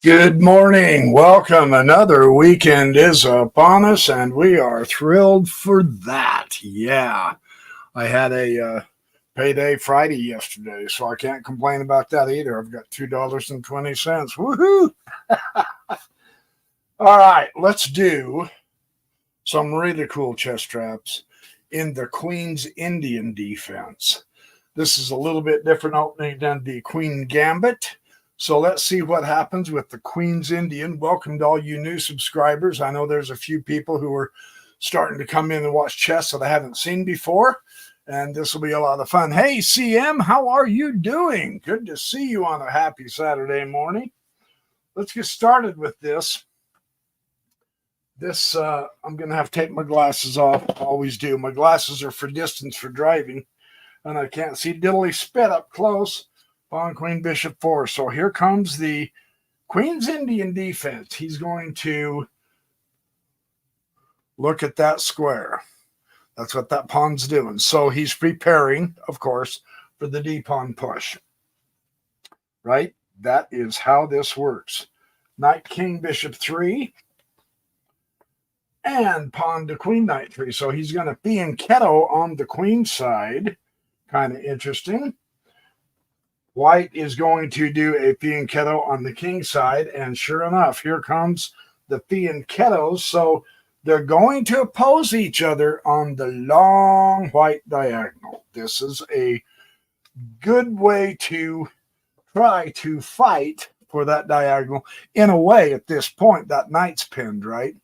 Good morning. Welcome. Another weekend is upon us, and we are thrilled for that. Yeah, I had a payday Friday yesterday, so I can't complain about that either. I've got $2.20. Woohoo! All right, let's do some really cool chest traps in the Queen's Indian defense. This is a little bit different opening than the Queen Gambit. So let's see what happens with the Queen's Indian. Welcome to all you new subscribers. I know there's a few people who are starting to come in and watch chess that I haven't seen before, and this will be a lot of fun. Hey, CM, how are you doing? Good to see you on a happy Saturday morning. Let's get started with this. I'm going to have to take my glasses off. I always do. My glasses are for distance for driving, and I can't see diddly spit up close. Pawn, Queen, Bishop, 4. So here comes the Queen's Indian defense. He's going to look at that square. That's what that pawn's doing. So he's preparing, of course, for the D-pawn push. Right? That is how this works. Knight, King, Bishop, 3. And pawn to Queen, Knight, 3. So he's going to fianchetto on the Queen side. Kind of interesting. White is going to do a fianchetto on the king side, and sure enough, here comes the fianchettos. So they're going to oppose each other on the long white diagonal. This is a good way to try to fight for that diagonal. In a way, at this point, that knight's pinned, right?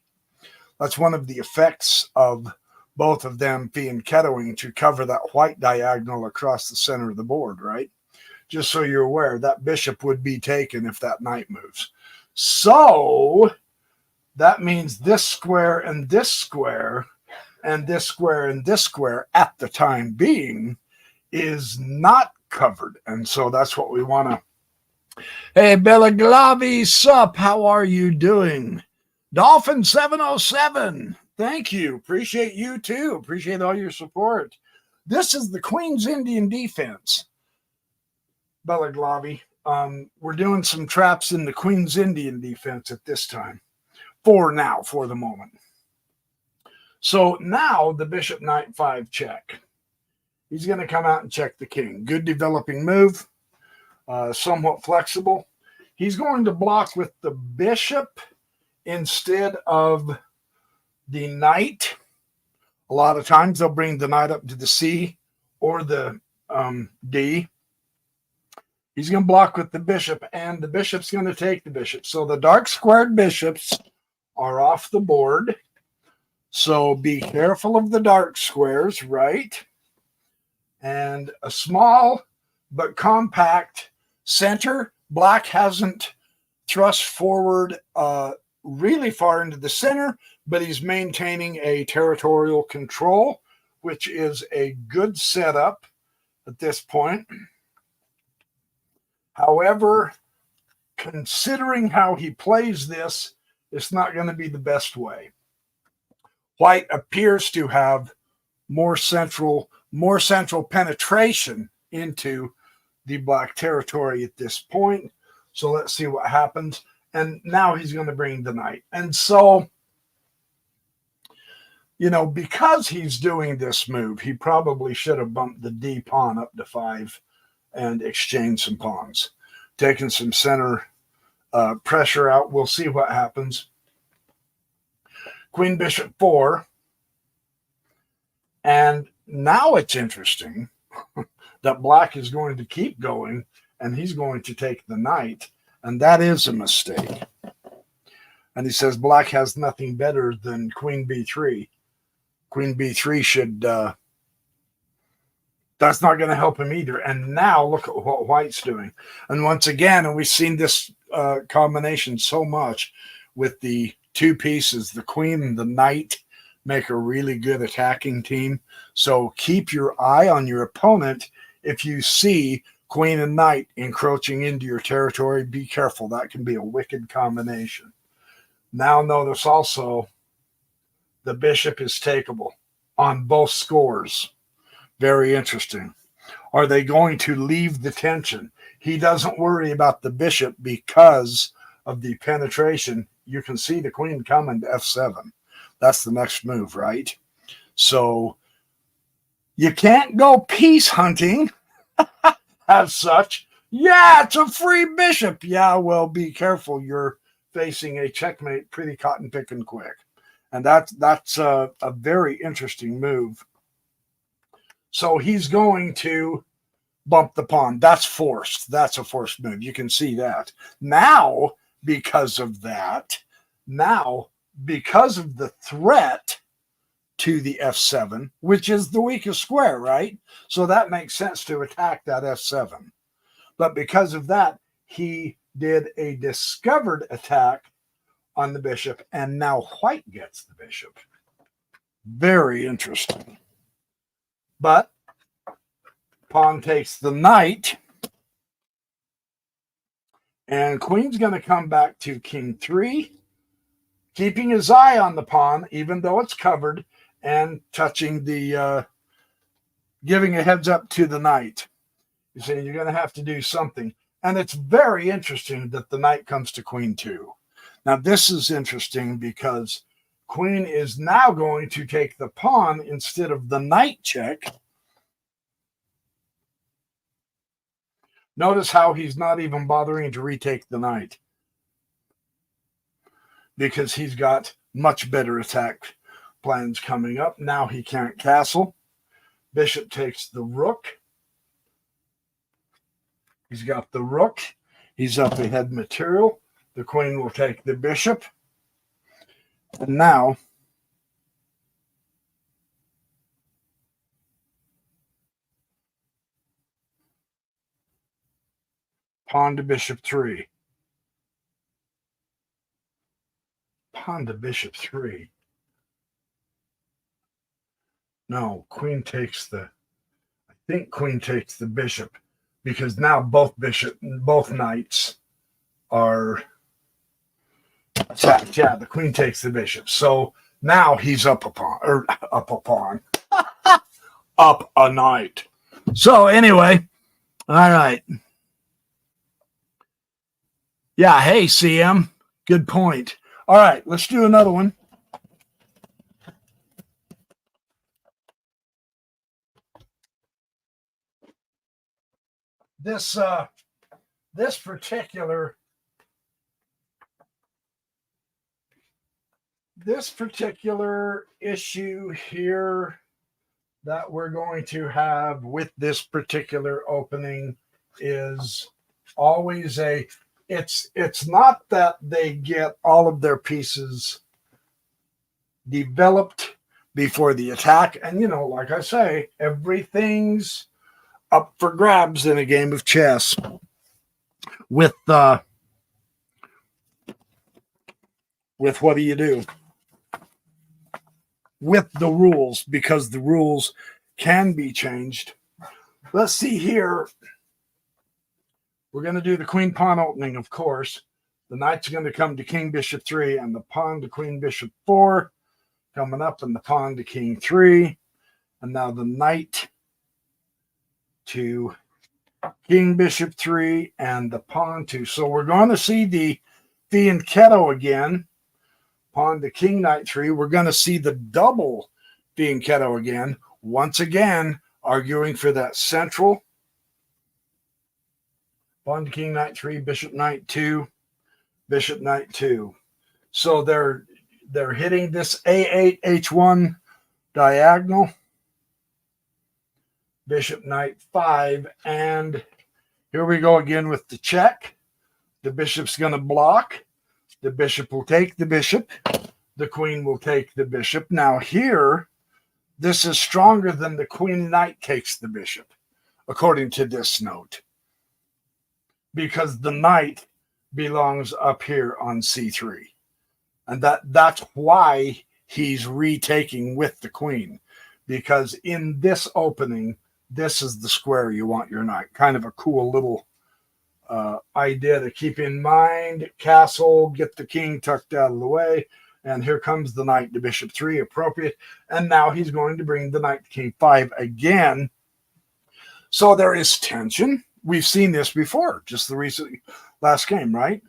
That's one of the effects of both of them fianchettoing to cover that white diagonal across the center of the board, right? Just so you're aware, that bishop would be taken if that knight moves. So that means this square and this square and this square and this square at the time being is not covered. And so that's what we want to. Hey, Belaglavi, sup? How are you doing? Dolphin 707. Thank you. Appreciate you too. Appreciate all your support. This is the Queen's Indian defense. Belaglavi. We're doing some traps in the Queen's Indian defense at this time. For the moment. So now the Bishop Knight 5 check. He's going to come out and check the king. Good developing move. Somewhat flexible. He's going to block with the bishop instead of the knight. A lot of times they'll bring the knight up to the C or the D. He's going to block with the bishop, and the bishop's going to take the bishop. So the dark squared bishops are off the board. So be careful of the dark squares, right? And a small but compact center. Black hasn't thrust forward really far into the center, but he's maintaining a territorial control, which is a good setup at this point. However, considering how he plays this, it's not going to be the best way. White appears to have more central penetration into the black territory at this point. So let's see what happens. And now he's going to bring the knight. And so, because he's doing this move, he probably should have bumped the D pawn up to 5 and exchange some pawns, taking some center pressure out. We'll see what happens. Queen, Bishop, 4. And now it's interesting that black is going to keep going, and he's going to take the knight, and that is a mistake. And he says black has nothing better than Queen B3. Queen B3 should... that's not going to help him either. And now look at what white's doing. And once again, and we've seen this combination so much with the two pieces, the queen and the knight make a really good attacking team. So keep your eye on your opponent. If you see queen and knight encroaching into your territory, be careful. That can be a wicked combination. Now notice also the bishop is takeable on both scores. Very interesting. Are they going to leave the tension? He doesn't worry about the bishop because of the penetration, you can see the queen coming to f7. That's the next move, right? So you can't go piece hunting as such. Yeah, it's a free bishop. Yeah, well, be careful. You're facing a checkmate pretty cotton picking quick. And that's a very interesting move. So he's going to bump the pawn. That's forced. That's a forced move. You can see that. Now, because of that, because of the threat to the f7, which is the weakest square, right? So that makes sense to attack that f7. But because of that, he did a discovered attack on the bishop, and now white gets the bishop. Very interesting. But pawn takes the knight, and queen's going to come back to king 3, keeping his eye on the pawn, even though it's covered, and touching the, giving a heads up to the knight. You're saying you're going to have to do something. And it's very interesting that the knight comes to queen 2. Now, this is interesting because queen is now going to take the pawn instead of the knight check. Notice how he's not even bothering to retake the knight because he's got much better attack plans coming up. Now he can't castle. Bishop takes the rook. He's got the rook. He's up ahead material. The queen will take the bishop. And now pawn to bishop 3. Pawn to bishop 3. No, queen takes the, I think queen takes the bishop, because now both knights are attacked. Yeah, the queen takes the bishop. So now he's up a pawn, up a knight. So anyway, all right. Yeah, hey, CM, good point. All right, let's do another one. This particular issue here that we're going to have with this particular opening is always it's not that they get all of their pieces developed before the attack. And, you know, like I say, everything's up for grabs in a game of chess with what do you do? With the rules, because the rules can be changed. Let's see here. We're going to do the queen pawn opening, of course. The knight's going to come to king bishop 3 and the pawn to queen bishop 4 coming up, and the pawn to king 3. And now the knight to king bishop 3 and the pawn to. So we're going to see the fianchetto again. Pawn to king knight 3. We're going to see the double fianchetto again. Once again, arguing for that central. Pawn to king knight 3, bishop knight 2, bishop knight 2. So they're hitting this A8 H1 diagonal. Bishop knight 5, and here we go again with the check. The bishop's going to block. The bishop will take the bishop. The queen will take the bishop. Now here, this is stronger than the queen knight takes the bishop, according to this note, because the knight belongs up here on c3. And that's why he's retaking with the queen, because in this opening, this is the square you want your knight. Kind of a cool little idea to keep in mind. Castle, get the king tucked out of the way. And here comes the knight to bishop 3, appropriate. And now he's going to bring the knight to king 5 again. So there is tension. We've seen this before, just the recent last game, right?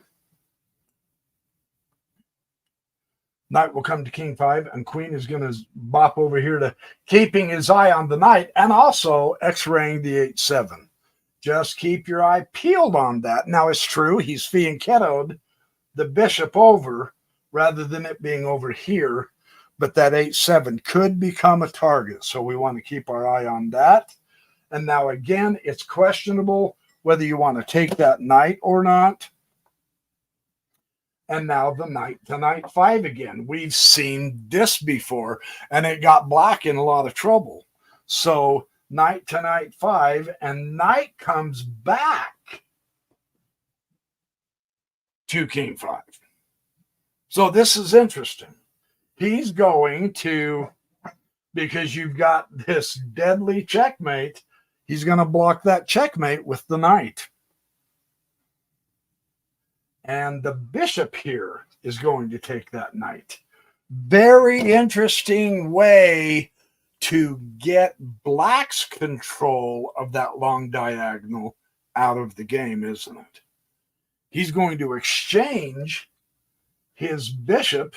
Knight will come to king 5, and queen is going to bop over here to keeping his eye on the knight and also x-raying the 8-7. Just keep your eye peeled on that. Now, it's true, he's fianchettoed the bishop over rather than it being over here, but that 8-7 could become a target, so we want to keep our eye on that. And now, again, it's questionable whether you want to take that knight or not. And now the knight to knight 5 again. We've seen this before, and it got black in a lot of trouble. So knight to knight 5, and knight comes back to king 5. So this is interesting. He's going to, because you've got this deadly checkmate, he's going to block that checkmate with the knight. And the bishop here is going to take that knight. Very interesting way to get black's control of that long diagonal out of the game, isn't it? He's going to exchange his bishop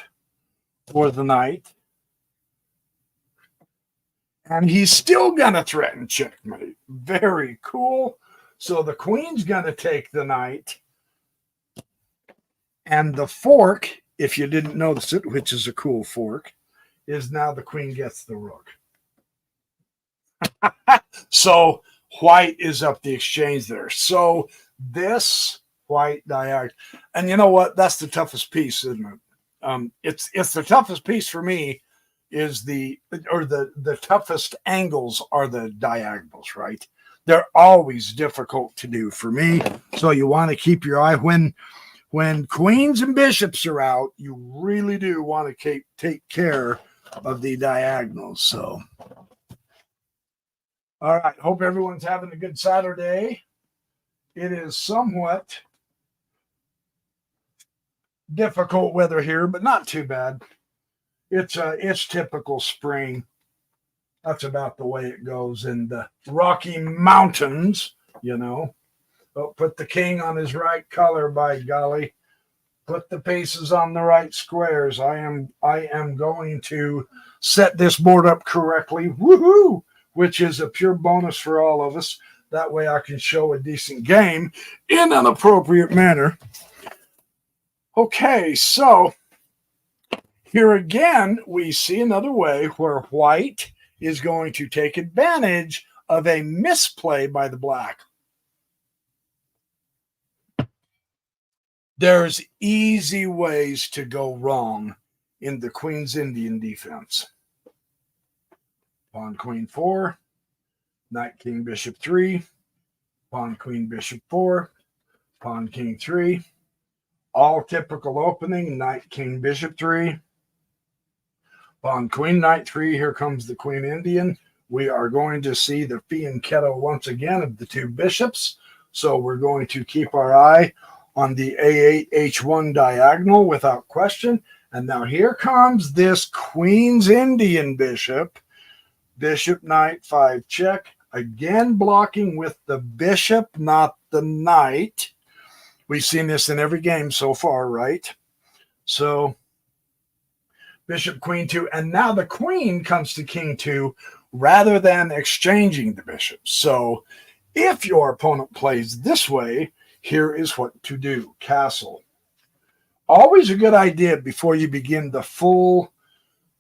for the knight. And he's still going to threaten checkmate. Very cool. So the queen's going to take the knight. And the fork, if you didn't notice it, which is a cool fork, is now the queen gets the rook. So white is up the exchange there. So this white diagonal, and you know what? That's the toughest piece, isn't it? It's the toughest piece for me is the toughest angles are the diagonals, right? They're always difficult to do for me. So you want to keep your eye when queens and bishops are out, you really do want to take care of the diagonals. So, all right. Hope everyone's having a good Saturday. It is somewhat difficult weather here, but not too bad. It's typical spring. That's about the way it goes in the Rocky Mountains, you know. Oh, put the king on his right color, by golly. Put the pieces on the right squares. I am going to set this board up correctly. Woohoo! Which is a pure bonus for all of us. That way I can show a decent game in an appropriate manner. Okay, so here again, we see another way where white is going to take advantage of a misplay by the black. There's easy ways to go wrong in the Queen's Indian defense. Pawn, Queen 4, Knight, King, Bishop 3, Pawn, Queen, Bishop 4, Pawn, King 3, all typical opening, Knight, King, Bishop 3, Pawn, Queen, Knight 3, here comes the Queen Indian. We are going to see the fianchetto once again of the two bishops, so we're going to keep our eye on the A8, H1 diagonal without question. And now here comes this Queen's Indian bishop. Bishop, Knight, 5 check. Again, blocking with the bishop, not the knight. We've seen this in every game so far, right? So, Bishop, Queen 2. And now the queen comes to King 2 rather than exchanging the bishop. So, if your opponent plays this way, here is what to do. Castle. Always a good idea before you begin the full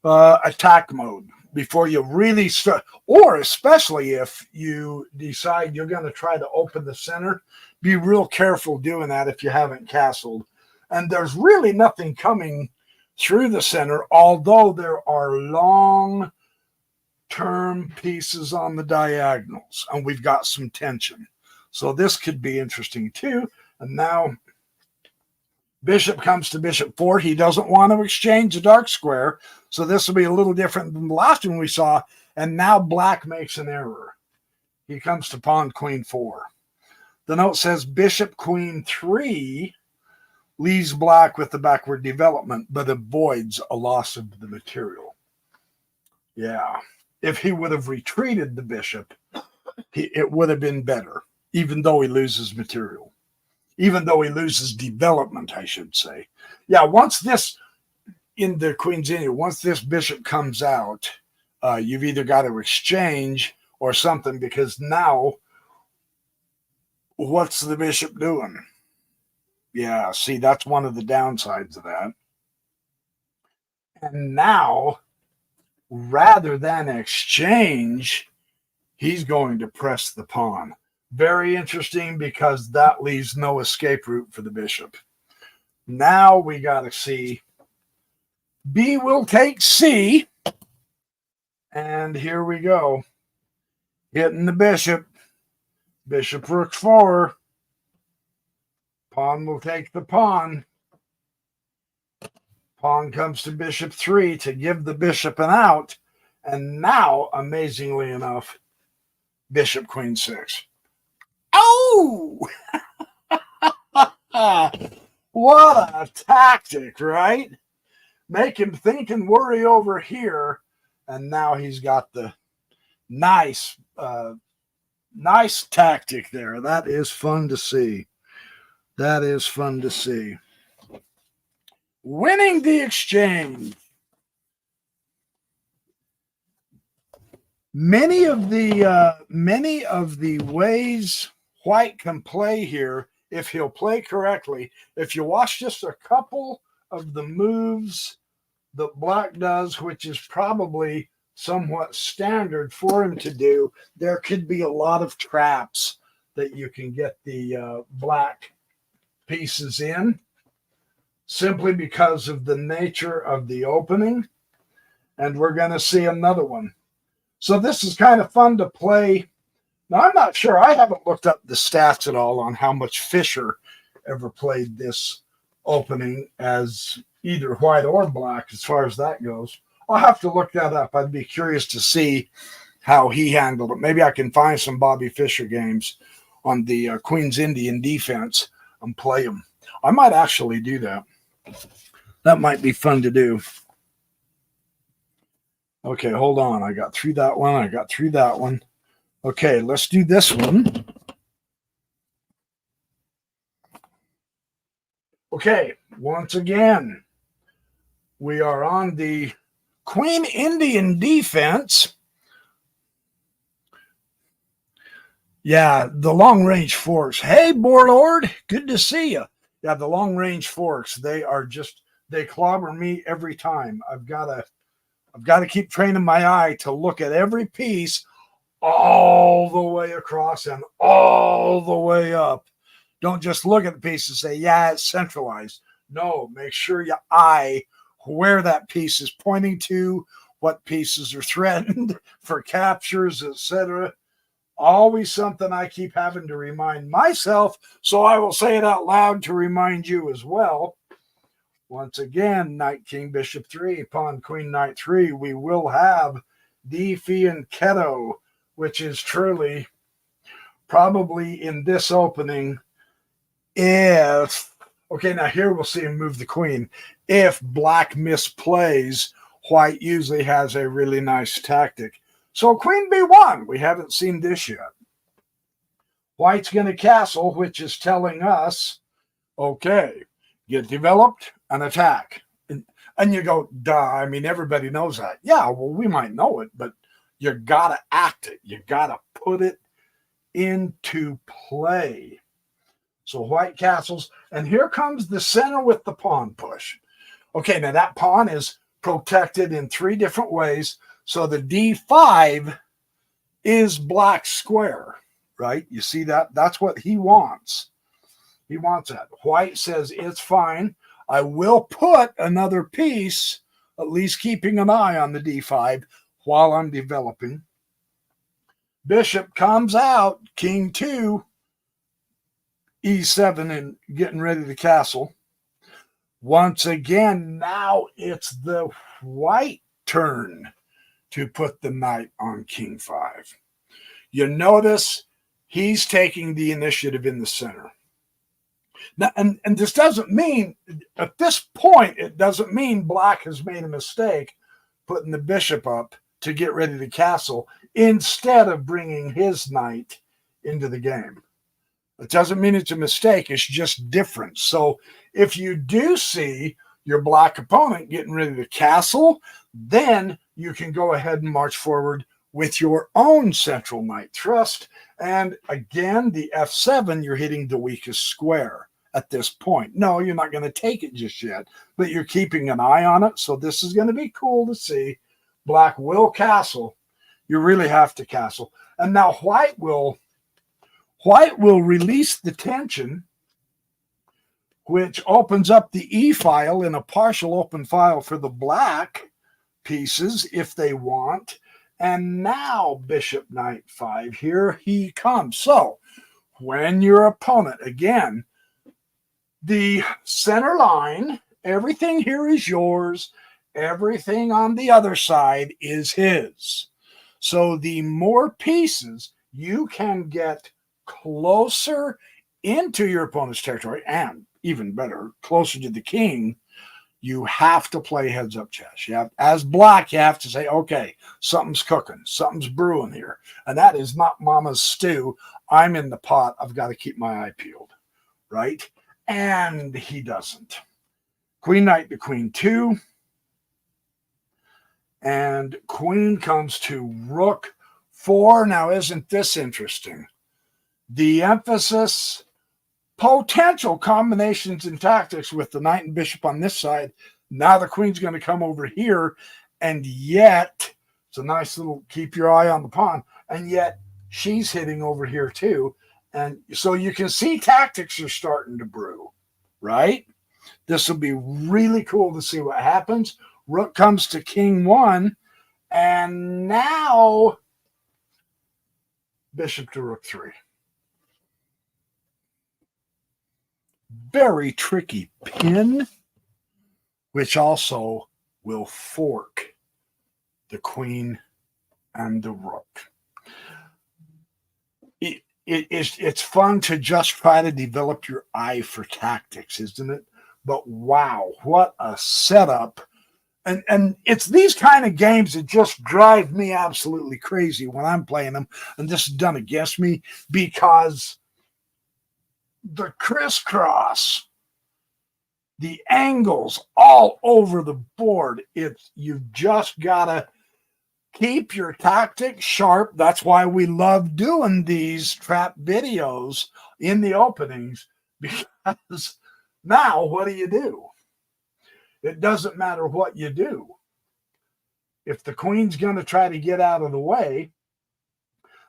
attack mode, before you really start, or especially if you decide you're going to try to open the center, be real careful doing that if you haven't castled. And there's really nothing coming through the center, although there are long-term pieces on the diagonals, and we've got some tension. So this could be interesting too. And now bishop comes to bishop 4. He doesn't want to exchange the dark square. So this will be a little different than the last one we saw. And now black makes an error. He comes to pawn, queen 4. The note says bishop, queen 3 leaves black with the backward development, but avoids a loss of the material. Yeah. If he would have retreated the bishop, it would have been better. Even though he loses material, even though he loses development, I should say. Yeah, once this in the Queen's Indian, once this bishop comes out, you've either got to exchange or something, because now what's the bishop doing? Yeah, see, that's one of the downsides of that. And now, rather than exchange, he's going to press the pawn. Very interesting, because that leaves no escape route for the bishop. Now we got to see. B will take C. And here we go. Hitting the bishop. Bishop rook 4. Pawn will take the pawn. Pawn comes to bishop 3 to give the bishop an out. And now, amazingly enough, bishop queen 6. Oh! What a tactic, right? Make him think and worry over here. And now he's got the nice tactic there. That is fun to see. That is fun to see. Winning the exchange. Many of the ways White can play here, if he'll play correctly, if you watch just a couple of the moves that Black does, which is probably somewhat standard for him to do, there could be a lot of traps that you can get the Black pieces in, simply because of the nature of the opening. And we're going to see another one. So this is kind of fun to play. Now, I'm not sure. I haven't looked up the stats at all on how much Fischer ever played this opening as either White or Black, as far as that goes. I'll have to look that up. I'd be curious to see how he handled it. Maybe I can find some Bobby Fischer games on the Queen's Indian defense and play them. I might actually do that. That might be fun to do. Okay, hold on. I got through that one. Okay, let's do this one. Okay, once again, we are on the Queen Indian defense. Yeah, the long-range forks. Hey, Warlord, good to see you. Yeah, the long-range forks, they clobber me every time. I've got to keep training my eye to look at every piece all the way across and all the way up. Don't just look at the piece and say, yeah, it's centralized. No, make sure you eye where that piece is pointing to, what pieces are threatened for captures, etc. Always something I keep having to remind myself, so I will say it out loud to remind you as well. Once again, Knight, King, Bishop 3, Pawn, Queen, Knight 3. We will have D, Fianchetto, which is truly probably in this opening, if, okay, now here we'll see him move the queen. If Black misplays, White usually has a really nice tactic. So Queen B1, we haven't seen this yet. White's going to castle, which is telling us, okay, get developed and attack. And you go, duh, I mean, everybody knows that. Yeah, well, we might know it, but you got to act it. You got to put it into play. So White castles, and here comes the center with the pawn push. Okay, now that pawn is protected in 3 different ways. So the D5 is Black's square, right? You see that? That's what he wants. He wants that. White says, it's fine. I will put another piece, at least keeping an eye on the D5 while I'm developing. Bishop comes out, King 2, E7, and getting ready to castle. Once again, now it's the White turn to put the knight on King 5. You notice he's taking the initiative in the center. Now, and this doesn't mean, at this point, it doesn't mean Black has made a mistake putting the bishop up to get ready to castle instead of bringing his knight into the game. It doesn't mean it's a mistake. It's just different. So if you do see your black opponent getting ready to castle, then you can go ahead and march forward with your own central knight thrust. And again, the F7, you're hitting the weakest square at this point. No, you're not going to take it just yet, but you're keeping an eye on it. So this is going to be cool to see. Black will castle. You really have to castle. And now white will release the tension, which opens up the E file in a partial open file for the black pieces if they want. And now bishop knight 5, here he comes. So when your opponent, again, the center line, everything here is yours. Everything on the other side is his. So the more pieces you can get closer into your opponent's territory, and even better, closer to the king, you have to play heads up chess. You have, as black, you have to say, okay, something's cooking, something's brewing here. And that is not mama's stew. I'm in the pot. I've got to keep my eye peeled, right? And he doesn't. Queen knight to queen 2. And queen comes to rook 4. Now, isn't this interesting? The emphasis, potential combinations and tactics with the knight and bishop on this side. Now the queen's going to come over here, and yet it's a nice little keep your eye on the pawn, and yet she's hitting over here too. And so you can see tactics are starting to brew, right? This will be really cool to see what happens. Rook comes to king 1, and now bishop to rook 3. Very tricky pin, which also will fork the queen and the rook. It's fun to just try to develop your eye for tactics, isn't it? But wow, what a setup. And it's these kind of games that just drive me absolutely crazy when I'm playing them. And this is done against me because the crisscross, the angles all over the board. You've just got to keep your tactics sharp. That's why we love doing these trap videos in the openings, because now what do? It doesn't matter what you do. If the queen's going to try to get out of the way,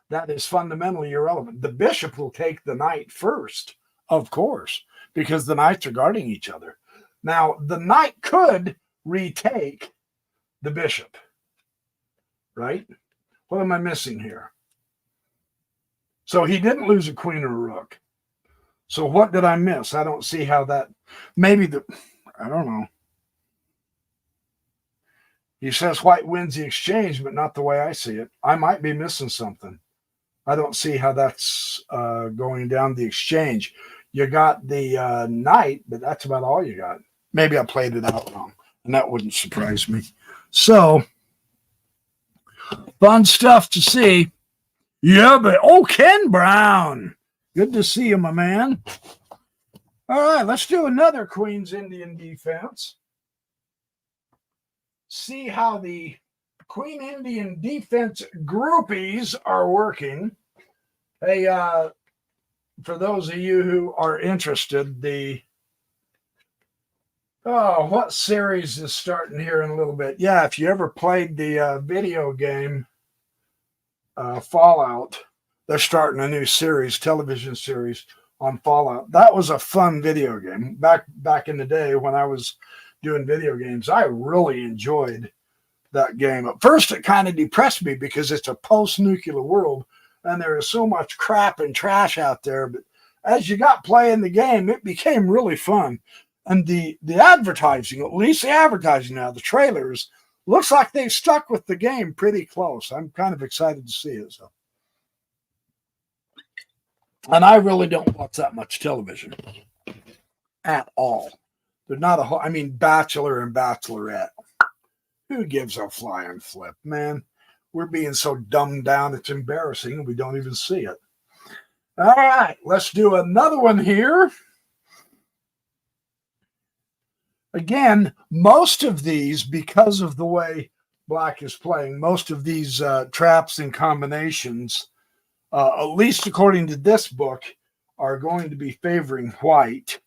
that is fundamentally irrelevant. The bishop will take the knight first, of course, because the knights are guarding each other. Now, the knight could retake the bishop, right? What am I missing here? So he didn't lose a queen or a rook. So what did I miss? I don't see how that, maybe I don't know. He says white wins the exchange, but not the way I see it. I might be missing something. I don't see how that's going down the exchange. You got the knight, but that's about all you got. Maybe I played it out wrong, and that wouldn't surprise me. So, fun stuff to see. Yeah, but Ken Brown. Good to see you, my man. All right, let's do another Queen's Indian defense. See how the Queen Indian defense groupies are working. Hey, for those of you who are interested, what series is starting here in a little bit? Yeah, if you ever played the video game Fallout, they're starting a new series, television series on Fallout. That was a fun video game. Back in the day when I was doing video games, I really enjoyed that game. At first, it kind of depressed me because it's a post-nuclear world and there is so much crap and trash out there. But as you got playing the game, it became really fun. And the advertising, at least the advertising now, the trailers, looks like they've stuck with the game pretty close. I'm kind of excited to see it. So. And I really don't watch that much television at all. They're not Bachelor and Bachelorette. Who gives a flying flip, man? We're being so dumbed down, it's embarrassing. We don't even see it. All right, let's do another one here. Again, most of these, because of the way black is playing, most of these traps and combinations, at least according to this book, are going to be favoring white,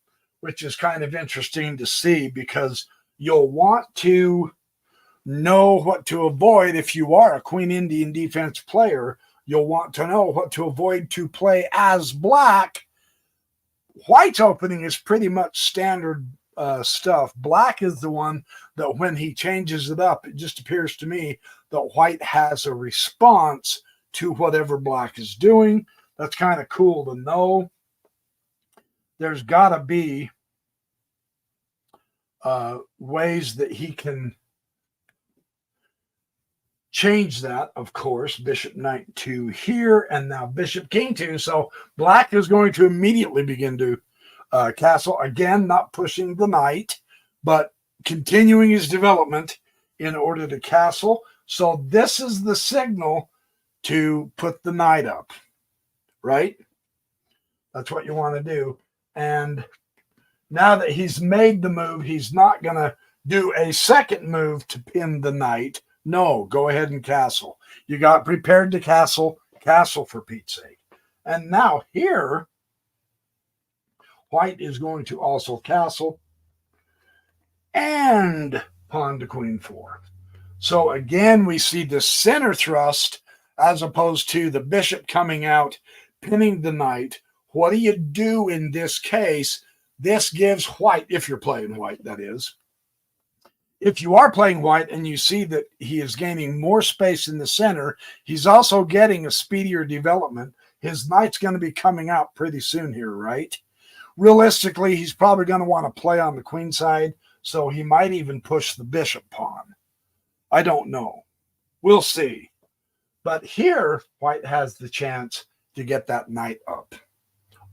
which is kind of interesting to see because you'll want to know what to avoid if you are a Queen Indian defense player. You'll want to know what to avoid to play as black. White's opening is pretty much standard stuff. Black is the one that when he changes it up, it just appears to me that white has a response to whatever black is doing. That's kind of cool to know. There's got to be ways that he can change that, of course. Bishop knight 2 here, and now bishop king 2. So black is going to immediately begin to castle. Again, not pushing the knight, but continuing his development in order to castle. So this is the signal to put the knight up, right? That's what you want to do. And now that he's made the move, he's not going to do a second move to pin the knight. No, go ahead and castle. You got prepared to castle for Pete's sake. And now here, white is going to also castle and pawn to queen 4. So again, we see the center thrust as opposed to the bishop coming out, pinning the knight. What do you do in this case? This gives white, if you're playing white, that is. If you are playing white and you see that he is gaining more space in the center, he's also getting a speedier development. His knight's going to be coming out pretty soon here, right? Realistically, he's probably going to want to play on the queen side, so he might even push the bishop pawn. I don't know. We'll see. But here, white has the chance to get that knight up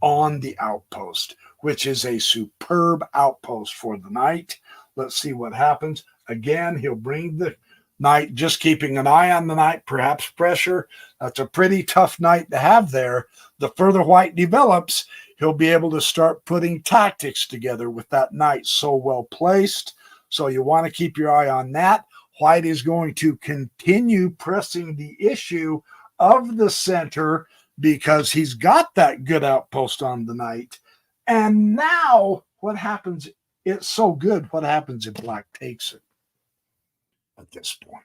on the outpost, which is a superb outpost for the knight. Let's see what happens. Again, he'll bring the knight, just keeping an eye on the knight, perhaps pressure. That's a pretty tough knight to have there. The further white develops, he'll be able to start putting tactics together with that knight so well placed. So you want to keep your eye on that. White is going to continue pressing the issue of the center because he's got that good outpost on the knight. And now what happens? It's so good. What happens if black takes it at this point?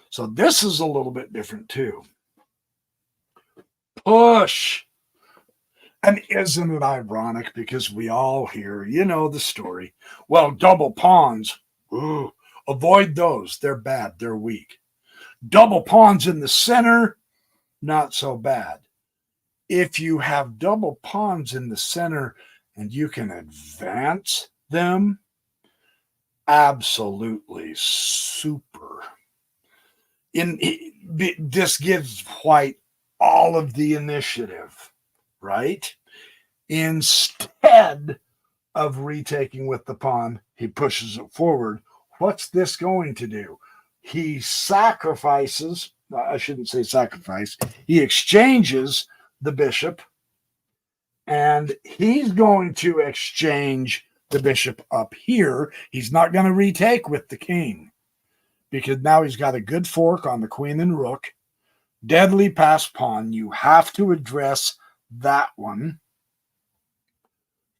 So this is a little bit different too. Push. And isn't it ironic? Because we all hear, you know the story. Well, double pawns. Ooh, avoid those. They're bad. They're weak. Double pawns in the center, not so bad. If you have double pawns in the center and you can advance them, absolutely super. This gives white all of the initiative, right? Instead of retaking with the pawn, he pushes it forward. What's this going to do? He sacrifices, I shouldn't say sacrifice, he exchanges the bishop, and he's going to exchange the bishop up here. He's not going to retake with the king because now he's got a good fork on the queen and rook. Deadly pass pawn. You have to address that one.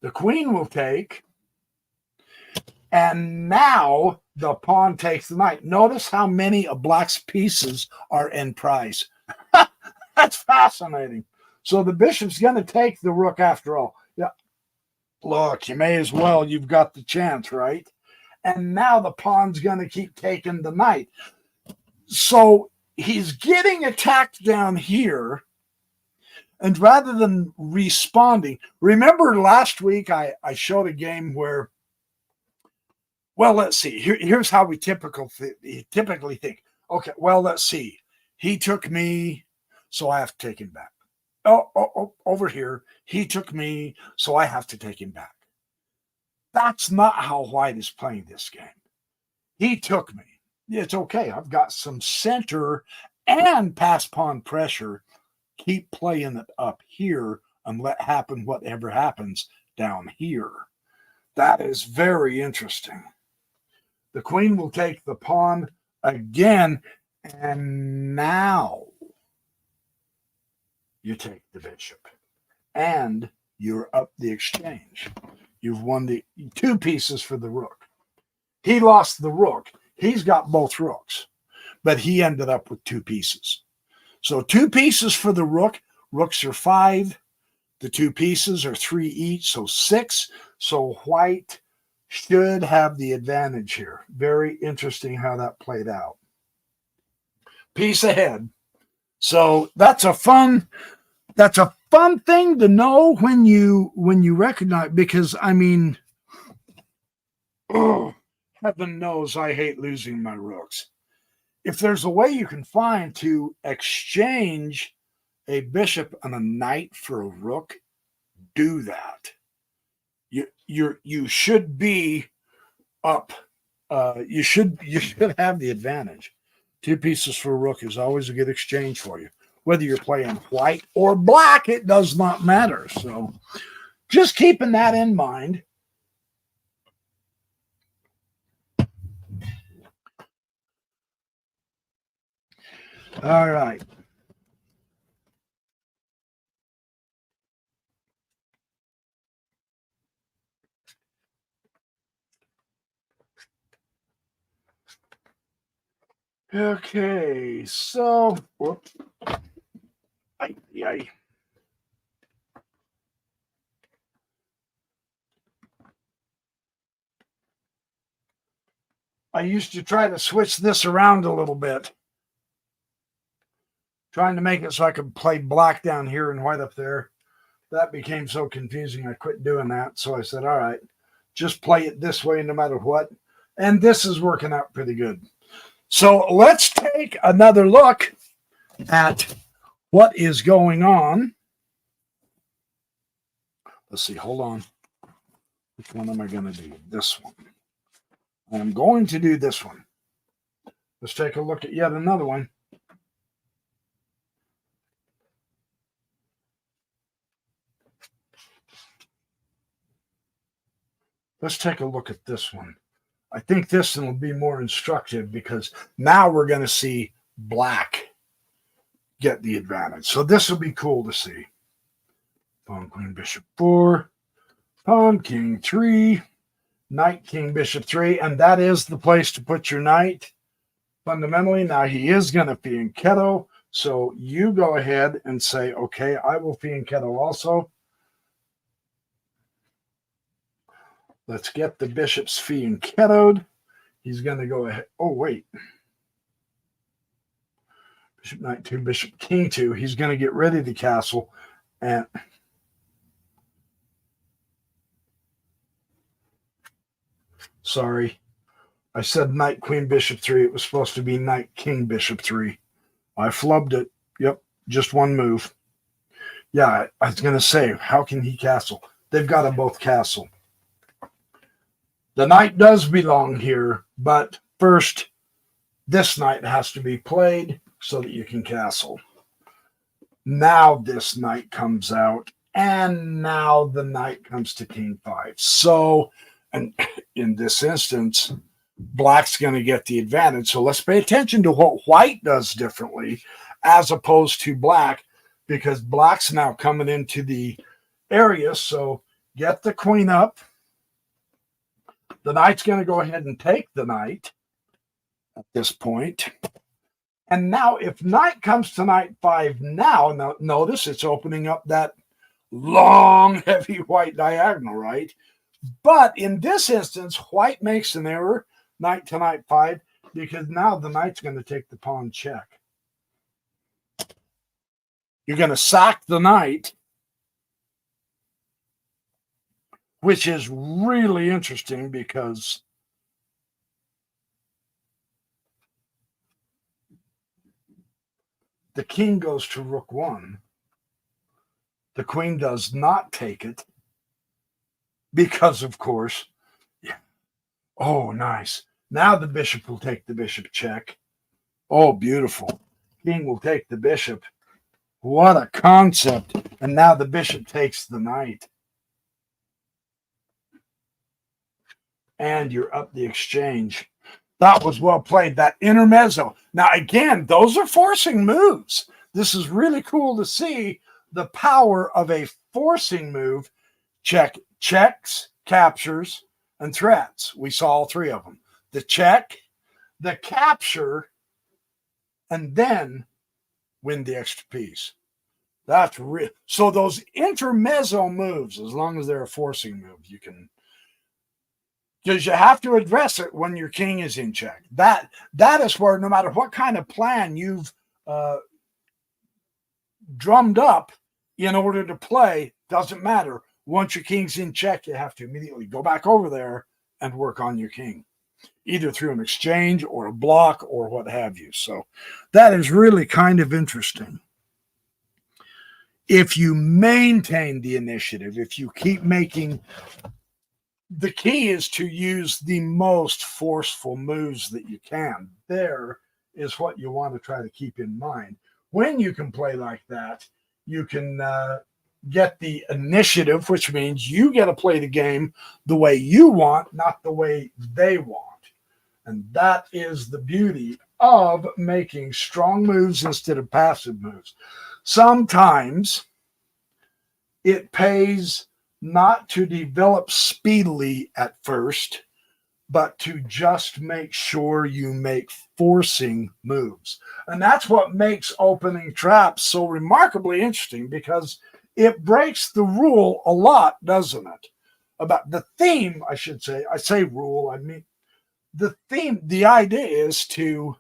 The queen will take, and now the pawn takes the knight. Notice how many of black's pieces are in prize. That's fascinating. So the bishop's going to take the rook after all. Yeah. Look, you may as well. You've got the chance, right? And now the pawn's going to keep taking the knight. So he's getting attacked down here. And rather than responding, remember last week I showed a game where, well, let's see. Here's how we typically think. Okay, well, let's see. He took me, so I have to take him back. Oh, over here, he took me, so I have to take him back. That's not how white is playing this game. He took me. It's okay. I've got some center and pass pawn pressure. Keep playing it up here and let happen whatever happens down here. That is very interesting. The queen will take the pawn again, and now you take the bishop, and you're up the exchange. You've won the 2 pieces for the rook. He lost the rook. He's got both rooks, but he ended up with 2 pieces. So 2 pieces for the rook. Rooks are 5. The 2 pieces are 3 each, so 6. So white should have the advantage here. Very interesting how that played out. Piece ahead. So that's a fun thing to know when you recognize, because I mean, oh, heaven knows I hate losing my rooks. If there's a way you can find to exchange a bishop and a knight for a rook, do that. You should be up. You should have the advantage. 2 pieces for a rook is always a good exchange for you. Whether you're playing white or black, it does not matter. So just keeping that in mind. All right. Okay, so whoops. I used to try to switch this around a little bit, trying to make it so I could play black down here and white up there. That became so confusing, I quit doing that. So I said, all right, just play it this way no matter what. And this is working out pretty good. So let's take another look at what is going on. Let's see, hold on. Which one am I going to do? This one. I'm going to do this one. Let's take a look at yet another one. Let's take a look at this one. I think this one will be more instructive because now we're going to see black get the advantage. So this will be cool to see. Pawn, queen, bishop 4. Pawn, king 3. Knight, king, bishop 3. And that is the place to put your knight. Fundamentally, now he is going to fianchetto. So you go ahead and say, okay, I will fianchetto also. Let's get the bishop's fianchettoed. He's going to go ahead. Oh, wait. Bishop, knight 2, bishop, king 2. He's going to get ready to castle. And sorry, I said knight, queen, bishop 3. It was supposed to be knight, king, bishop 3. I flubbed it. Yep, just one move. Yeah, I was going to say, how can he castle? They've got to both castle. The knight does belong here, but first, this knight has to be played so that you can castle. Now this knight comes out, and now the knight comes to king 5. So, and in this instance, black's going to get the advantage. So let's pay attention to what white does differently as opposed to black, because black's now coming into the area. So get the queen up. The knight's going to go ahead and take the knight at this point. And now if knight comes to knight 5 now notice it's opening up that long, heavy white diagonal, right? But in this instance, white makes an error, knight to knight 5, because now the knight's going to take the pawn check. You're going to sack the knight, which is really interesting because the king goes to rook 1. The queen does not take it because, of course, yeah. Oh, nice. Now the bishop will take the bishop check. Oh, beautiful. King will take the bishop. What a concept. And now the bishop takes the knight. And you're up the exchange. That was well played. That intermezzo. Now, again, those are forcing moves. This is really cool to see the power of a forcing move. Checks, captures, and threats. We saw all three of them. The check, the capture, and then win the extra piece. That's real. So those intermezzo moves, as long as they're a forcing move, you can, because you have to address it when your king is in check. That is where no matter what kind of plan you've drummed up in order to play, doesn't matter. Once your king's in check, you have to immediately go back over there and work on your king, either through an exchange or a block or what have you. So that is really kind of interesting. If you maintain the initiative, if you keep making, the key is to use the most forceful moves that you can. There is what you want to try to keep in mind. When you can play like that, you can get the initiative, which means you get to play the game the way you want, not the way they want. And that is the beauty of making strong moves instead of passive moves. Sometimes it pays not to develop speedily at first, but to just make sure you make forcing moves. And that's what makes opening traps so remarkably interesting, because it breaks the rule a lot, doesn't it? About the theme, I should say. I say rule, I mean the theme. The idea is to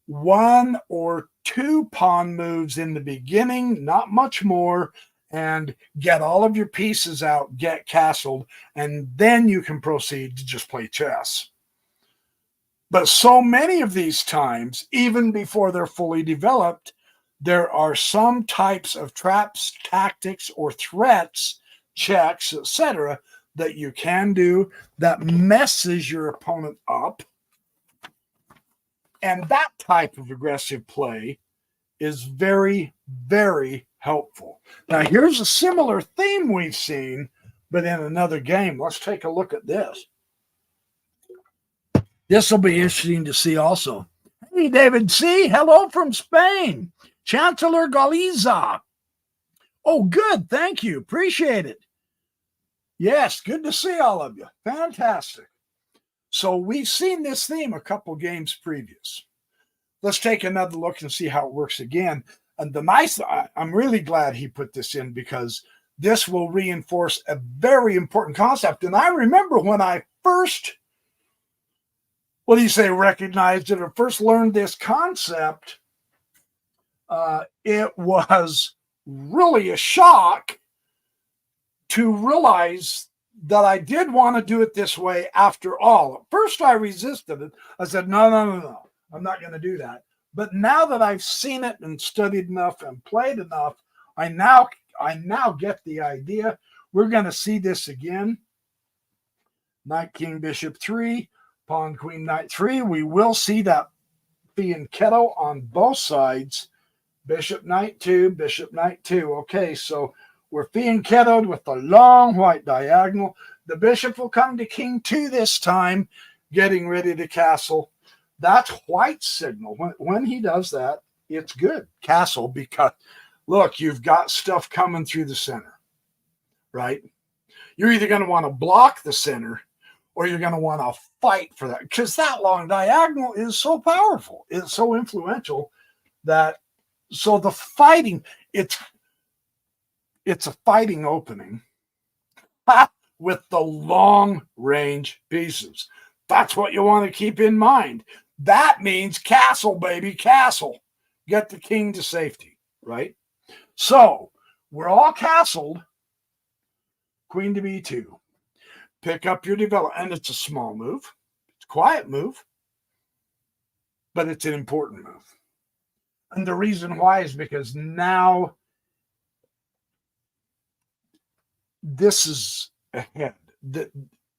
1 or 2 pawn moves in the beginning, not much more, and get all of your pieces out, get castled, and then you can proceed to just play chess. But so many of these times, even before they're fully developed, there are some types of traps, tactics, or threats, checks, etc., that you can do that messes your opponent up. And that type of aggressive play is very, very helpful. Now, here's a similar theme we've seen, but in another game. Let's take a look at this. This will be interesting to see also. Hey, David C., hello from Spain. Chancellor Galiza. Oh, good. Thank you. Appreciate it. Yes, good to see all of you. Fantastic. So we've seen this theme a couple games previous. Let's take another look and see how it works again. And I'm really glad he put this in, because this will reinforce a very important concept. And I remember when I first, recognized it or first learned this concept, it was really a shock to realize that I did want to do it this way after all. At first I resisted it. I said, no. I'm not going to do that. But now that I've seen it and studied enough and played enough, I now get the idea. We're going to see this again. Knight, king, bishop 3, pawn, queen, knight 3. We will see that fianchetto on both sides. Bishop, knight 2, bishop, knight 2. Okay, so we're fianchettoed with the long white diagonal. The bishop will come to king 2 this time, getting ready to castle. That's white's signal. When he does that, it's good. Castle, because, look, you've got stuff coming through the center, right? You're either going to want to block the center or you're going to want to fight for that, because that long diagonal is so powerful. It's so influential that, so the fighting, it's a fighting opening with the long range pieces. That's what you want to keep in mind. That means castle, baby, castle. Get the king to safety, right? So we're all castled. Queen to b2. Pick up your development. And it's a small move. It's a quiet move. But it's an important move. And the reason why is because now this is ahead.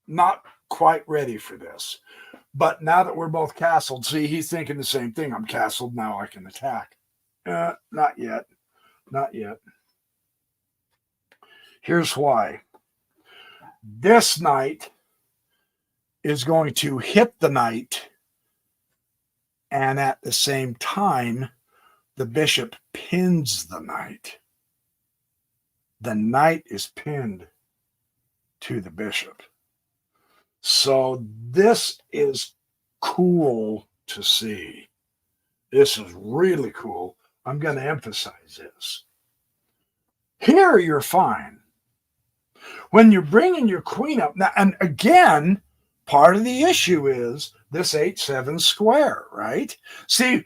Not quite ready for this. But now that we're both castled, see, he's thinking the same thing. I'm castled, now I can attack. Not yet. Not yet. Here's why. This knight is going to hit the knight, and at the same time, the bishop pins the knight. The knight is pinned to the bishop. So this is cool to see. This is really cool. I'm going to emphasize this. Here you're fine. When you're bringing your queen up, now, and again, part of the issue is this 8-7 square, right? See,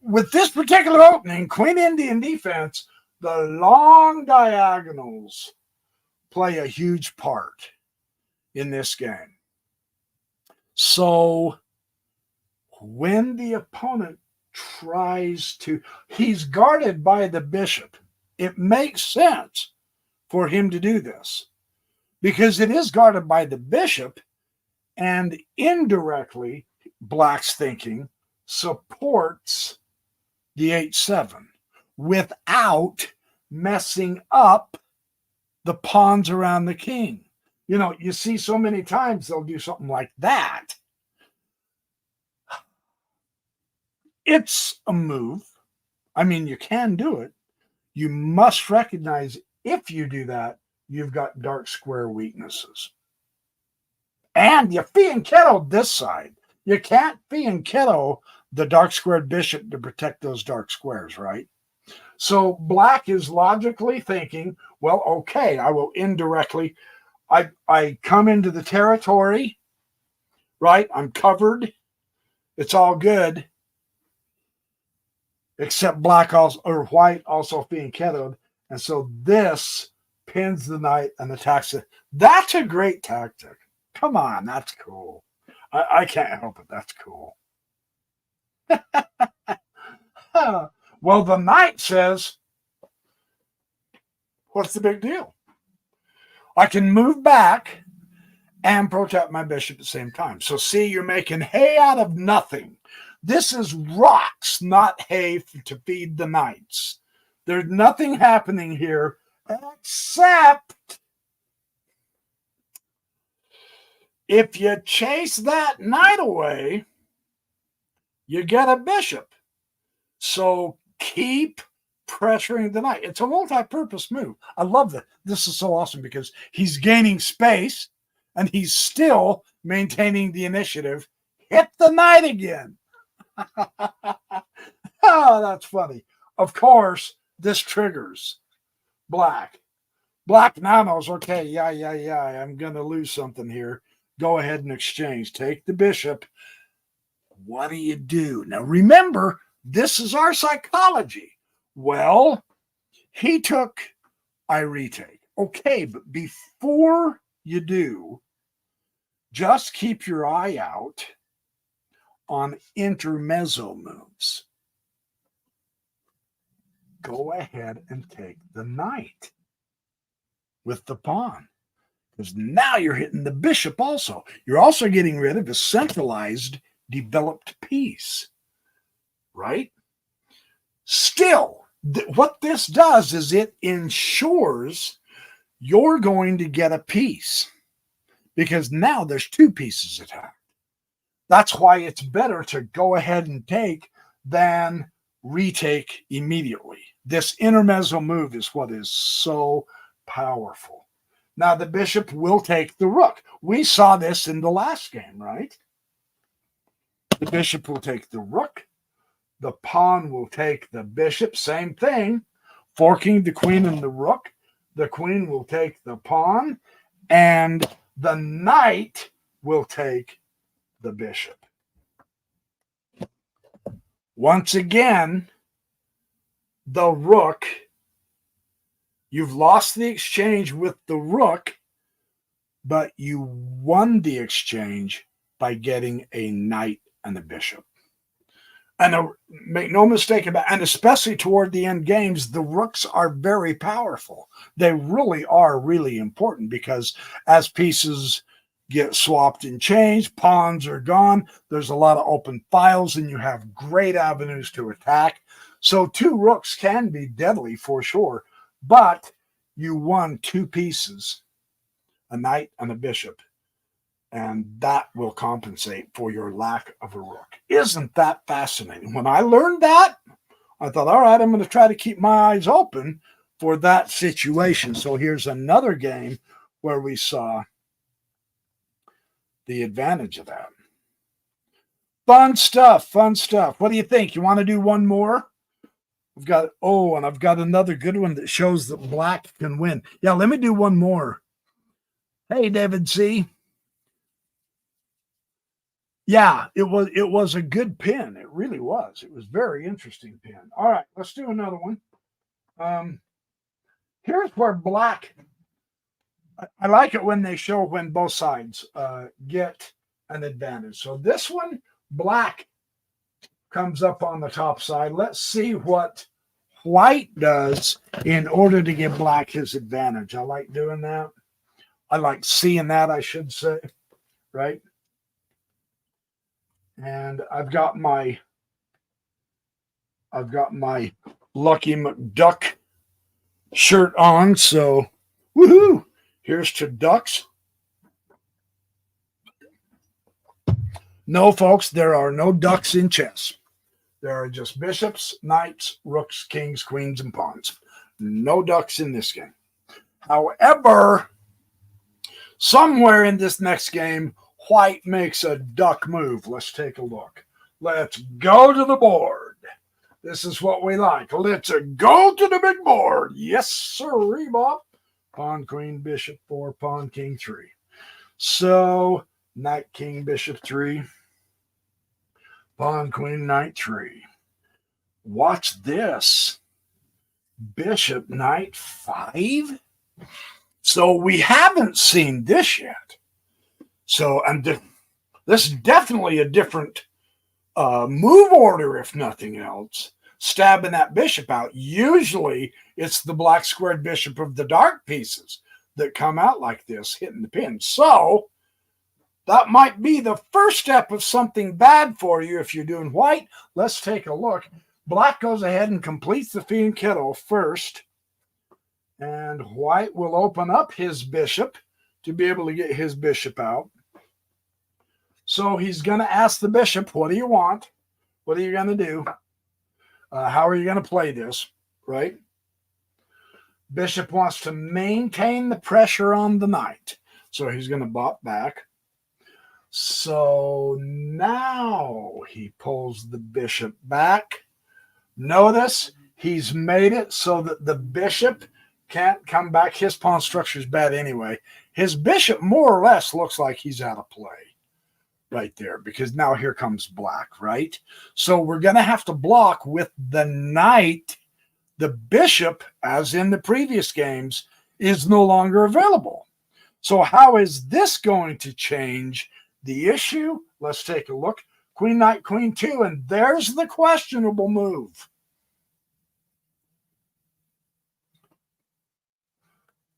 with this particular opening, Queen Indian defense, the long diagonals play a huge part in this game. So when the opponent tries to, he's guarded by the bishop. It makes sense for him to do this because it is guarded by the bishop, and indirectly, Black's thinking supports the 8-7 without messing up the pawns around the king. You know, you see so many times they'll do something like that. It's a move. I mean, you can do it. You must recognize if you do that, you've got dark square weaknesses. And you fianchetto this side. You can't fianchetto the dark squared bishop to protect those dark squares, right? So Black is logically thinking, well, okay, I will indirectly, I come into the territory, right? I'm covered. It's all good. Except Black also, or White also fianchettoed. And so this pins the knight and attacks it. That's a great tactic. Come on, that's cool. I can't help it. That's cool. Well, the knight says, what's the big deal? I can move back and protect my bishop at the same time. So see, you're making hay out of nothing. This is rocks, not hay to feed the knights. There's nothing happening here except if you chase that knight away, you get a bishop. So keep pressuring the knight. It's a multi-purpose move. I love that. This is so awesome because he's gaining space and he's still maintaining the initiative. Hit the knight again. Oh, that's funny. Of course, this triggers Black. Black now knows, okay, yeah, I'm going to lose something here. Go ahead and exchange. Take the bishop. What do you do? Now, remember, this is our psychology. Well, he took, I retake. Okay, but before you do, just keep your eye out on intermezzo moves. Go ahead and take the knight with the pawn, because now you're hitting the bishop also. You're also getting rid of a centralized, developed piece, right? Still, what this does is it ensures you're going to get a piece, because now there's two pieces attacked. That's why it's better to go ahead and take than retake immediately. This intermezzo move is what is so powerful. Now, the bishop will take the rook. We saw this in the last game, right? The bishop will take the rook. The pawn will take the bishop. Same thing. Forking the queen and the rook. The queen will take the pawn. And the knight will take the bishop. Once again, the rook, you've lost the exchange with the rook, but you won the exchange by getting a knight and a bishop. And make no mistake about it, and especially toward the end games, the rooks are very powerful. They really are really important because as pieces get swapped and changed, pawns are gone, there's a lot of open files, and you have great avenues to attack. So two rooks can be deadly for sure, but you won two pieces, a knight and a bishop. And that will compensate for your lack of a rook. Isn't that fascinating? When I learned that, I thought, all right, I'm going to try to keep my eyes open for that situation. So here's another game where we saw the advantage of that. Fun stuff, fun stuff. What do you think? You want to do one more? We've got, oh, and I've got another good one that shows that black can win. Yeah, let me do one more. Hey, David C. Yeah, it was a good pin. It really was. It was very interesting pin. All right, let's do another one. Here's where black, I like it when they show when both sides get an advantage. So this one, black comes up on the top side. Let's see what white does in order to give black his advantage. I like doing that. I like seeing that, I should say, right? And I've got my Lucky McDuck shirt on, so woohoo! Here's to ducks. No, folks, there are no ducks in chess. There are just bishops, knights, rooks, kings, queens, and pawns. No ducks in this game. However, somewhere in this next game, white makes a duck move. Let's take a look. Let's go to the board. This is what we like. Let's go to the big board. Yes, sir, Bob. Pawn, queen, bishop, 4, pawn, king, 3. So, knight, king, bishop, 3. Pawn, queen, knight, 3. Watch this. Bishop, knight, 5. So we haven't seen this yet. So, and this is definitely a different move order, if nothing else. Stabbing that bishop out. Usually, it's the black squared bishop of the dark pieces that come out like this, hitting the pin. So, that might be the first step of something bad for you if you're doing white. Let's take a look. Black goes ahead and completes the fianchetto first. And white will open up his bishop to be able to get his bishop out. So he's going to ask the bishop, what do you want? What are you going to do? How are you going to play this, right? Bishop wants to maintain the pressure on the knight. So he's going to bop back. So now he pulls the bishop back. Notice he's made it so that the bishop can't come back. His pawn structure is bad anyway. His bishop more or less looks like he's out of play right there because now here comes black, right? So we're going to have to block with the knight. The bishop, as in the previous games, is no longer available. So how is this going to change the issue? Let's take a look. Queen, knight, queen, 2, and there's the questionable move.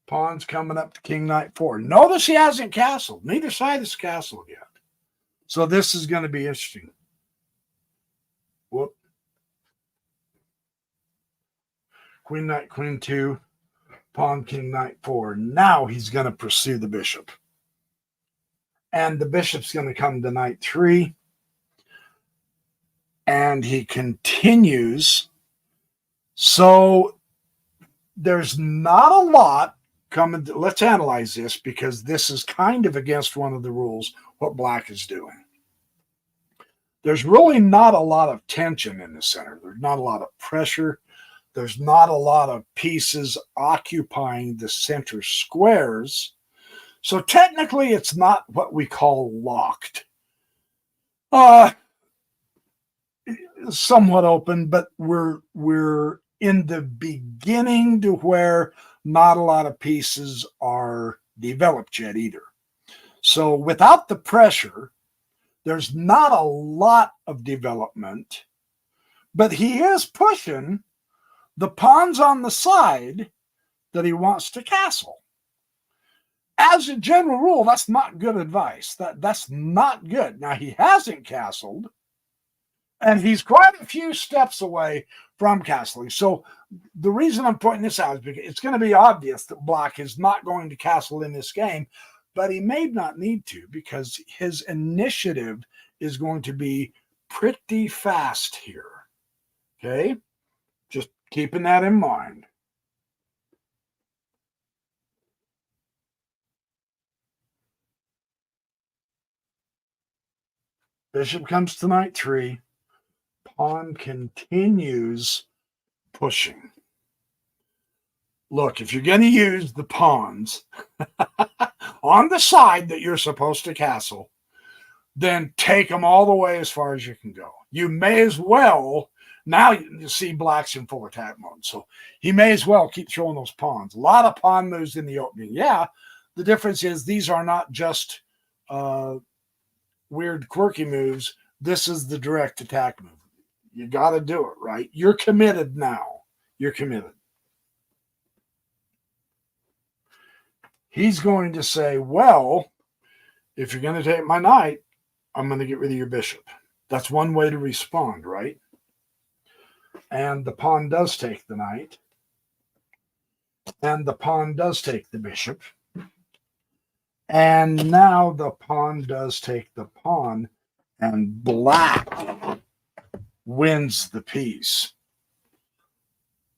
Pawn's coming up to king, knight, 4. Notice he hasn't castled. Neither side has castled yet. So this is going to be interesting. Whoop. Queen, knight, queen, 2. Pawn, king, knight, 4. Now he's going to pursue the bishop. And the bishop's going to come to knight 3. And he continues. So there's not a lot coming. Let's analyze this because this is kind of against one of the rules, what black is doing. There's really not a lot of tension in the center. There's not a lot of pressure. There's not a lot of pieces occupying the center squares. So technically, it's not what we call locked. Somewhat open, but we're in the beginning to where not a lot of pieces are developed yet either. So without the pressure, there's not a lot of development, but he is pushing the pawns on the side that he wants to castle. As a general rule, that's not good advice. That's not good. Now, he hasn't castled, and he's quite a few steps away from castling. So the reason I'm pointing this out is because it's going to be obvious that black is not going to castle in this game, but he may not need to because his initiative is going to be pretty fast here. Okay? Just keeping that in mind. Bishop comes to knight 3. Pawn continues pushing. Look, if you're going to use the pawns on the side that you're supposed to castle, then take them all the way as far as you can go. You may as well, now you see black's in full attack mode, so he may as well keep throwing those pawns. A lot of pawn moves in the opening. Yeah, the difference is these are not just weird, quirky moves. This is the direct attack move. You got to do it, right? You're committed now. You're committed. He's going to say, well, if you're going to take my knight, I'm going to get rid of your bishop. That's one way to respond, right? And the pawn does take the knight. And the pawn does take the bishop. And now the pawn does take the pawn. And black wins the piece.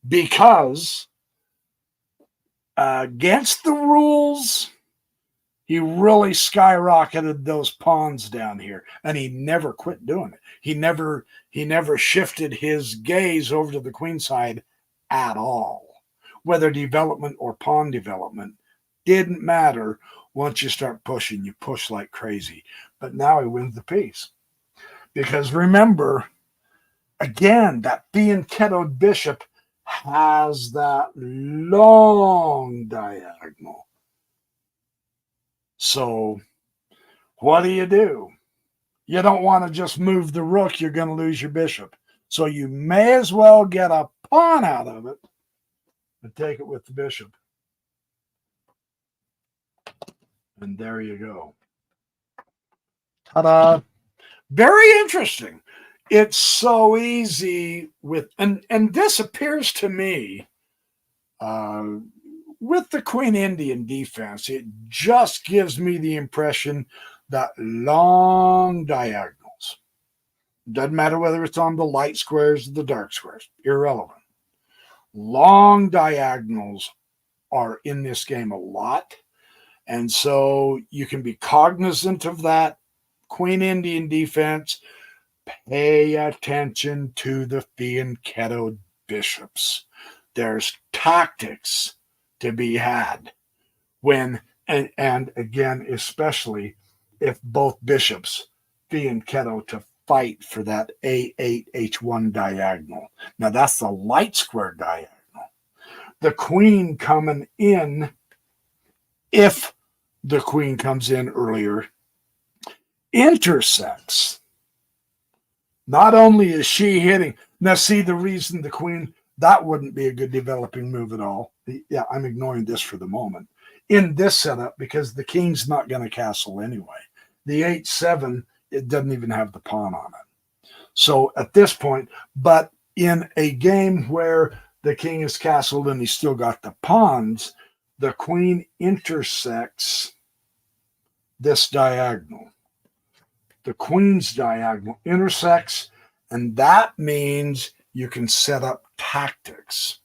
Because against the rules, he really skyrocketed those pawns down here, and he never quit doing it. He never shifted his gaze over to the queen side at all. Whether development or pawn development didn't matter. Once you start pushing, you push like crazy. But now he wins the piece. Because remember, again, that fianchettoed bishop has that long diagonal. So what do? You don't want to just move the rook. You're going to lose your bishop. So you may as well get a pawn out of it and take it with the bishop. And there you go. Ta-da. Very interesting. It's so easy with, and this appears to me, with the Queen Indian defense, it just gives me the impression that long diagonals, doesn't matter whether it's on the light squares or the dark squares, irrelevant. Long diagonals are in this game a lot. And so you can be cognizant of that Queen Indian defense. Pay attention to the fianchettoed bishops. There's tactics to be had when, and again, especially if both bishops fianchetto to fight for that A8, H1 diagonal. Now that's the light square diagonal. The queen coming in, if the queen comes in earlier, intersects. Not only is she hitting, now see the reason the queen, that wouldn't be a good developing move at all. Yeah, I'm ignoring this for the moment. In this setup, because the king's not going to castle anyway. The 8-7, it doesn't even have the pawn on it. So at this point, but in a game where the king is castled and he's still got the pawns, the queen intersects this diagonal. The queen's diagonal intersects, and that means you can set up tactics,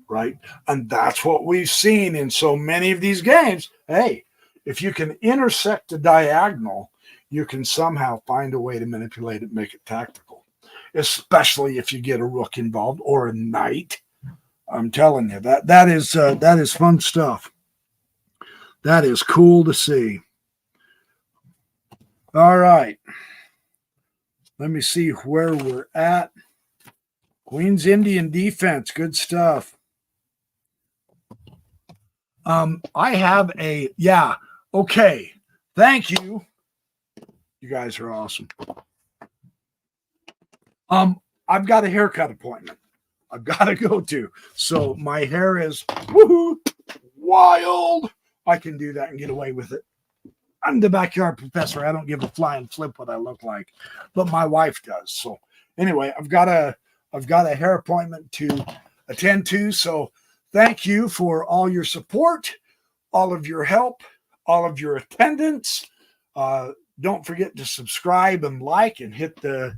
right? And that's what we've seen in so many of these games. Hey, if you can intersect a diagonal, you can somehow find a way to manipulate it, make it tactical, especially if you get a rook involved or a knight. I'm telling you, that is fun stuff. That is cool to see. All right. Let me see where we're at. Queen's Indian defense. Good stuff. I have a, yeah. Okay. Thank you. You guys are awesome. I've got a haircut appointment I've got to go to. So my hair is woohoo, wild. I can do that and get away with it. I'm the backyard professor. I don't give a flying flip what I look like, but my wife does. So anyway, I've got a hair appointment to attend to. So thank you for all your support, all of your help. all of your attendance. Don't forget to subscribe and like and hit the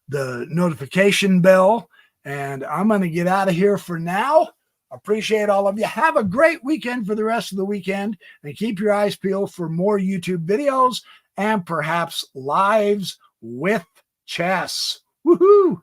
notification bell. And I'm going to get out of here for now. Appreciate all of you. Have a great weekend for the rest of the weekend, and keep your eyes peeled for more YouTube videos and perhaps lives with chess. Woohoo!